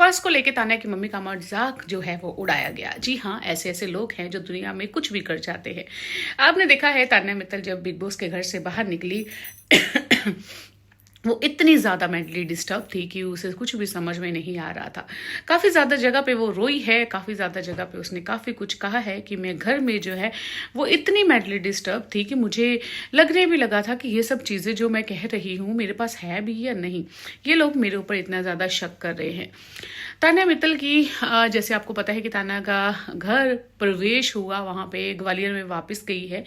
Purse को लेके तान्या की मम्मी का मजाक जो है वो उड़ाया गया। जी हाँ, ऐसे ऐसे लोग हैं जो दुनिया में कुछ भी कर जाते हैं। आपने देखा है तान्या मित्तल जब बिग बॉस के घर से बाहर निकली वो इतनी ज़्यादा मेंटली डिस्टर्ब थी कि उसे कुछ भी समझ में नहीं आ रहा था। काफ़ी ज़्यादा जगह पे वो रोई है, काफ़ी ज़्यादा जगह पे उसने काफ़ी कुछ कहा है कि मैं घर में जो है वो इतनी मेंटली डिस्टर्ब थी कि मुझे लगने भी लगा था कि ये सब चीज़ें जो मैं कह रही हूँ मेरे पास है भी या नहीं। ये लोग मेरे ऊपर इतना ज़्यादा शक कर रहे हैं। तान्या मित्तल की जैसे आपको पता है कि तान्या का घर प्रवेश हुआ, वहाँ पे ग्वालियर में वापस गई है।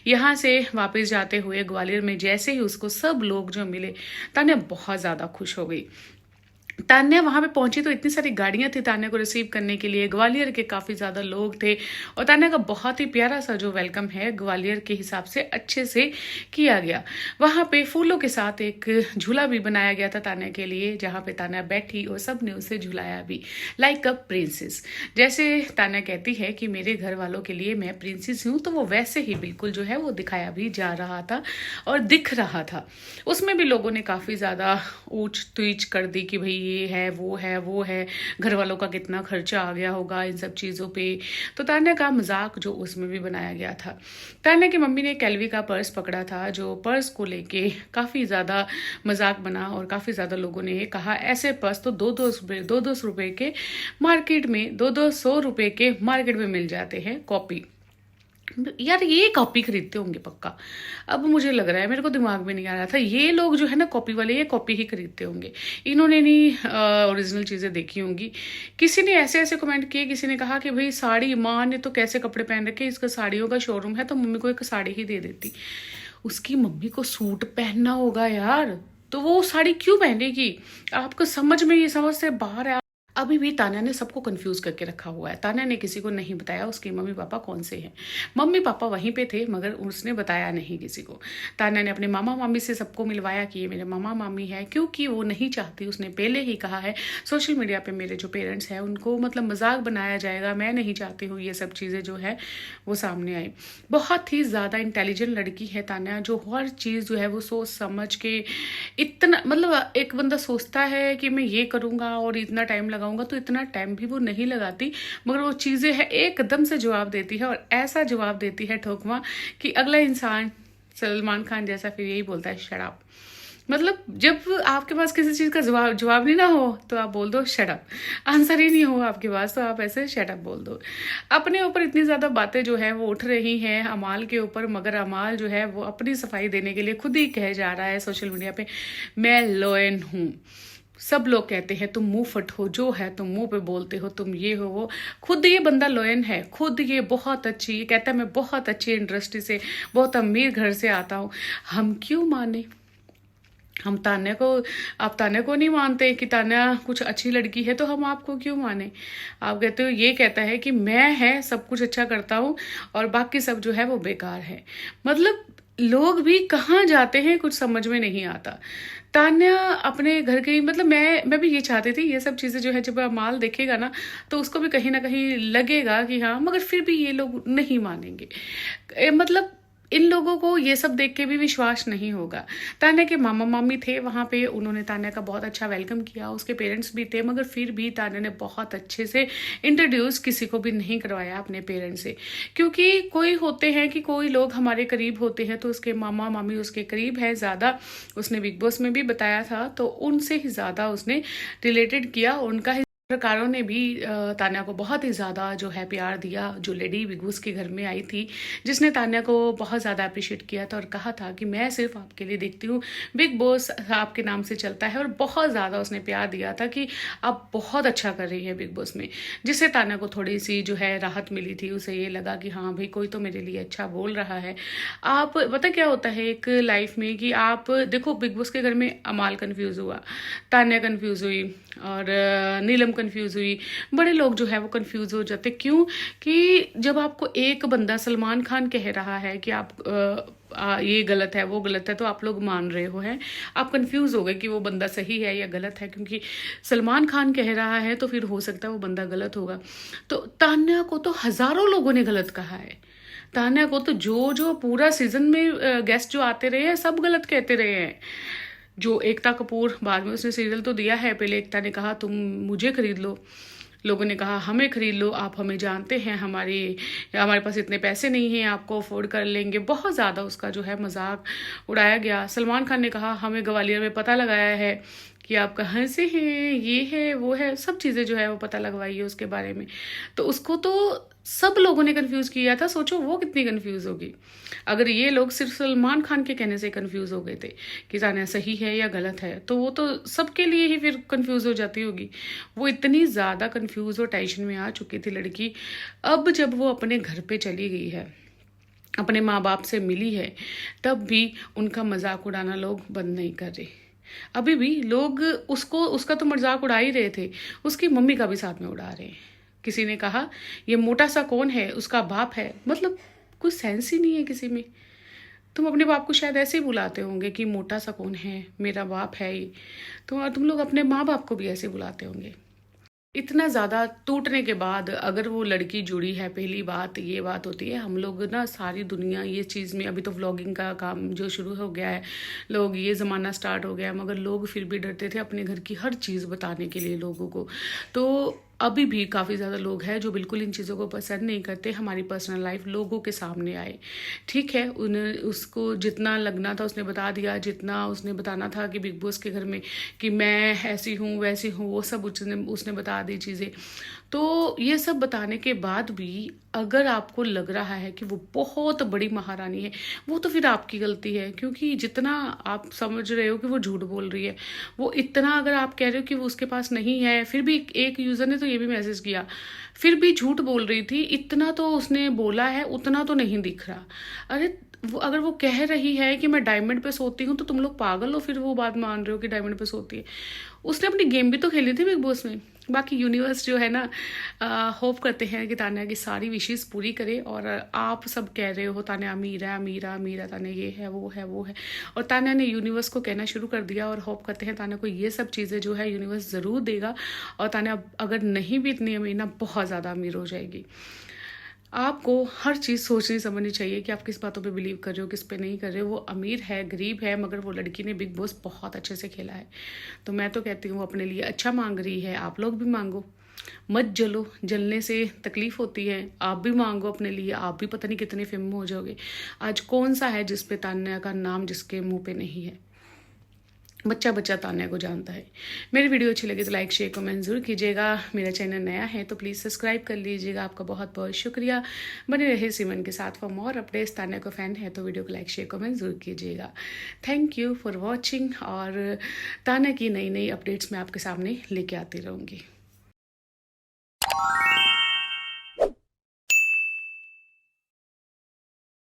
यहाँ से वापस जाते हुए ग्वालियर में जैसे ही उसको सब लोग जो मिले, तान्या बहुत ज़्यादा खुश हो गई। तान्या वहां पे पहुंची तो इतनी सारी गाड़ियां थी तान्या को रिसीव करने के लिए, ग्वालियर के काफी ज्यादा लोग थे और तान्या का बहुत ही प्यारा सा जो वेलकम है ग्वालियर के हिसाब से अच्छे से किया गया। वहां पे फूलों के साथ एक झूला भी बनाया गया था तान्या के लिए, जहां पे तान्या बैठी और सब ने उसे झुलाया भी लाइक अ प्रिंसेस। जैसे तान्या कहती है कि मेरे घर वालों के लिए मैं प्रिंसेस हूँ, तो वो वैसे ही बिल्कुल जो है वो दिखाया भी जा रहा था और दिख रहा था। उसमें भी लोगों ने काफी ज्यादा ऊंच तूच कर दी कि भाई ये है वो है, घर वालों का कितना खर्चा आ गया होगा इन सब चीज़ों पे। तो तान्या का मजाक जो उसमें भी बनाया गया था। तान्या की मम्मी ने कैलवी का पर्स पकड़ा था, जो पर्स को लेके काफ़ी ज़्यादा मजाक बना और काफ़ी ज़्यादा लोगों ने कहा ऐसे पर्स तो दो सौ रुपये के मार्केट में, दो सौ रुपये के मार्केट में मिल जाते हैं। कॉपी यार, ये कॉपी खरीदते होंगे पक्का। अब मुझे लग रहा है, मेरे को दिमाग में नहीं आ रहा था, ये लोग जो है ना कॉपी वाले, ये कॉपी ही खरीदते होंगे। इन्होंने नहीं ओरिजिनल चीजें देखी होंगी। किसी ने ऐसे ऐसे कमेंट किए, किसी ने कहा कि भाई साड़ी, माँ ने तो कैसे कपड़े पहन रखे, इसका साड़ियों का शोरूम है तो मम्मी को एक साड़ी ही दे देती। उसकी मम्मी को सूट पहनना होगा यार, तो वो साड़ी क्यों पहनेगी? आपको समझ में, ये समझ से बाहर है। अभी भी तान्या ने सबको कंफ्यूज करके रखा हुआ है। तान्या ने किसी को नहीं बताया उसके मम्मी पापा कौन से हैं। मम्मी पापा वहीं पे थे मगर उसने बताया नहीं किसी को। तान्या ने अपने मामा मामी से सबको मिलवाया कि ये मेरे मामा मामी है, क्योंकि वो नहीं चाहती, उसने पहले ही कहा है सोशल मीडिया पे मेरे जो पेरेंट्स हैं उनको मतलब मजाक बनाया जाएगा, मैं नहीं चाहती हूँ ये सब चीज़ें जो है वो सामने आए। बहुत ही ज़्यादा इंटेलिजेंट लड़की है तान्या, जो हर चीज़ जो है वो सोच समझ के, इतना मतलब एक बंदा सोचता है कि मैं ये करूँगा और इतना टाइम लगाऊंगा, तो इतना टाइम भी वो नहीं लगाती, मगर वो चीज़ें है एकदम से जवाब देती है और ऐसा जवाब देती है ठोकवा कि अगला इंसान सलमान खान जैसा फिर यही बोलता है शट अप। मतलब जब आपके पास किसी चीज़ का जवाब नहीं ना हो तो आप बोल दो शट अप। आंसर ही नहीं हो आपके पास तो आप ऐसे शट अप बोल दो। अपने ऊपर इतनी ज़्यादा बातें जो है वो उठ रही हैं अमाल के ऊपर, मगर अमाल जो है वो अपनी सफाई देने के लिए खुद ही कह जा रहा है सोशल मीडिया पे, मैं लोयन हूँ। सब लोग कहते हैं तुम मुंह फट हो, जो है तुम मुंह पे बोलते हो, तुम ये हो वो। खुद ये बंदा लोयन है, खुद ये बहुत अच्छी, ये कहता है मैं बहुत अच्छी इंडस्ट्री से, बहुत अमीर घर से आता हूँ। हम क्यों माने? हम तान्या को, आप तान्या को नहीं मानते कि तान्या कुछ अच्छी लड़की है, तो हम आपको क्यों माने? आप कहते हो, ये कहता है कि मैं है सब कुछ अच्छा करता हूँ और बाकी सब जो है वो बेकार है। मतलब लोग भी कहाँ जाते हैं कुछ समझ में नहीं आता। तान्या अपने घर गई, मतलब मैं भी ये चाहती थी, ये सब चीज़ें जो है जब माल देखेगा ना तो उसको भी कहीं ना कहीं लगेगा कि हाँ, मगर फिर भी ये लोग नहीं मानेंगे। मतलब इन लोगों को ये सब देख के भी विश्वास नहीं होगा। तान्या के मामा मामी थे वहाँ पे, उन्होंने तान्या का बहुत अच्छा वेलकम किया, उसके पेरेंट्स भी थे, मगर फिर भी तान्या ने बहुत अच्छे से इंट्रोड्यूस किसी को भी नहीं करवाया अपने पेरेंट्स से। क्योंकि कोई होते हैं कि कोई लोग हमारे करीब होते हैं तो उसके मामा मामी उसके करीब है ज़्यादा, उसने बिग बॉस में भी बताया था, तो उनसे ही ज़्यादा उसने रिलेटेड किया। उनका पत्रकारों ने भी तान्या को बहुत ही ज़्यादा जो है प्यार दिया। जो लेडी बिग बॉस के घर में आई थी, जिसने तान्या को बहुत ज़्यादा अप्रिशिएट किया था और कहा था कि मैं सिर्फ आपके लिए देखती हूँ, बिग बॉस आपके नाम से चलता है, और बहुत ज़्यादा उसने प्यार दिया था कि आप बहुत अच्छा कर रही है बिग बॉस में, जिससे तान्या को थोड़ी सी जो है राहत मिली थी। उसे ये लगा कि हाँ भाई, कोई तो मेरे लिए अच्छा बोल रहा है। आप पता क्या होता है एक लाइफ में कि आप देखो, बिग बॉस के घर में अमाल कन्फ्यूज हुआ, तान्या कन्फ्यूज हुई और नीलम कंफ्यूज हुई, बड़े लोग जो है वो कंफ्यूज हो जाते। क्यों? कि जब आपको एक बंदा सलमान खान कह रहा है कि आप ये गलत है वो गलत है, तो आप लोग मान रहे हो, हैं आप कंफ्यूज हो गए कि वो बंदा सही है या गलत है, क्योंकि सलमान खान कह रहा है तो फिर हो सकता है वो बंदा गलत होगा। तो तान्या को तो हजारों लोगों ने गलत कहा है। तान्या को तो जो जो पूरा सीजन में गेस्ट जो आते रहे हैं सब गलत कहते रहे हैं। जो एकता कपूर, बाद में उसने सीरियल तो दिया है, पहले एकता ने कहा तुम मुझे खरीद लो, लोगों ने कहा हमें खरीद लो, आप हमें जानते हैं, हमारे पास इतने पैसे नहीं हैं, आपको अफोर्ड कर लेंगे। बहुत ज़्यादा उसका जो है मजाक उड़ाया गया। सलमान खान ने कहा हमें ग्वालियर में पता लगाया है कि आप कहाँ से हैं, ये है वो है, सब चीज़ें जो है वो पता लगवाई है उसके बारे में। तो उसको तो सब लोगों ने कंफ्यूज किया था, सोचो वो कितनी कंफ्यूज होगी। अगर ये लोग सिर्फ सलमान खान के कहने से कंफ्यूज हो गए थे कि तान्या सही है या गलत है, तो वो तो सबके लिए ही फिर कंफ्यूज हो जाती होगी। वो इतनी ज़्यादा कंफ्यूज और टेंशन में आ चुकी थी लड़की। अब जब वो अपने घर पे चली गई है, अपने माँ बाप से मिली है, तब भी उनका मजाक उड़ाना लोग बंद नहीं कर रहे। अभी भी लोग उसका तो मजाक उड़ा ही रहे थे, उसकी मम्मी का भी साथ में उड़ा रहे हैं। किसी ने कहा ये मोटा सा कौन है, उसका बाप है। मतलब कुछ सेंस ही नहीं है किसी में। तुम अपने बाप को शायद ऐसे ही बुलाते होंगे कि मोटा सा कौन है, मेरा बाप है ये। तो तुम लोग अपने माँ बाप को भी ऐसे बुलाते होंगे। इतना ज़्यादा टूटने के बाद अगर वो लड़की जुड़ी है, पहली बात ये बात होती है, हम लोग ना सारी दुनिया ये चीज़ में, अभी तो व्लॉगिंग का काम जो शुरू हो गया है, लोग ये ज़माना स्टार्ट हो गया है, मगर लोग फिर भी डरते थे अपने घर की हर चीज़ बताने के लिए लोगों को। तो अभी भी काफ़ी ज़्यादा लोग हैं जो बिल्कुल इन चीज़ों को पसंद नहीं करते, हमारी पर्सनल लाइफ लोगों के सामने आए। ठीक है, उन्हें उसको जितना लगना था उसने बता दिया, जितना उसने बताना था कि बिग बॉस के घर में कि मैं ऐसी हूँ वैसी हूँ, वो सब उसने बता दी चीज़ें। तो ये सब बताने के बाद भी अगर आपको लग रहा है कि वो बहुत बड़ी महारानी है, वो तो फिर आपकी गलती है, क्योंकि जितना आप समझ रहे हो कि वो झूठ बोल रही है, वो इतना अगर आप कह रहे हो कि वो उसके पास नहीं है, फिर भी एक यूज़र ने तो ये भी मैसेज किया, फिर भी झूठ बोल रही थी, इतना तो उसने बोला है, उतना तो नहीं दिख रहा। अरे अगर वो कह रही है कि मैं डायमंड पे सोती हूँ, तो तुम लोग पागल हो फिर वो बात मान रहे हो कि डायमंड पे सोती है। उसने अपनी गेम भी तो खेली थी बिग बॉस में। बाकी यूनिवर्स जो है ना, होप करते हैं कि तान्या की सारी विशेष पूरी करे। और आप सब कह रहे हो तान्या अमीर है, अमीर है, अमीर है, तान्या ये है वो है वो है, और तान्या ने यूनिवर्स को कहना शुरू कर दिया। और होप करते हैं तान्या को ये सब चीज़ें जो है यूनिवर्स ज़रूर देगा, और तान्या अगर नहीं भी इतनी अमीर ना, बहुत ज़्यादा अमीर हो जाएगी। आपको हर चीज़ सोचनी समझनी चाहिए कि आप किस बातों पे बिलीव कर रहे हो, किस पे नहीं कर रहे हो। वो अमीर है, गरीब है, मगर वो लड़की ने बिग बॉस बहुत अच्छे से खेला है। तो मैं तो कहती हूँ वो अपने लिए अच्छा मांग रही है, आप लोग भी मांगो, मत जलो, जलने से तकलीफ होती है। आप भी मांगो अपने लिए, आप भी पता नहीं कितने फेमस हो जाओगे। आज कौन सा है जिस पे तान्या का नाम जिसके मुंह पे नहीं है। बच्चा बच्चा तान्या को जानता है। मेरी वीडियो अच्छी लगी तो लाइक शेयर कमेंट जरूर कीजिएगा। मेरा चैनल नया है तो प्लीज़ सब्सक्राइब कर लीजिएगा। आपका बहुत बहुत शुक्रिया। बने रहे सिमन के साथ फॉर मोर अपडेट्स। तान्या को फैन है तो वीडियो को लाइक शेयर कमेंट जरूर कीजिएगा। Thank you for watching. और तान्या की नई नई अपडेट्स मैं आपके सामने लेके आती रहूँगी।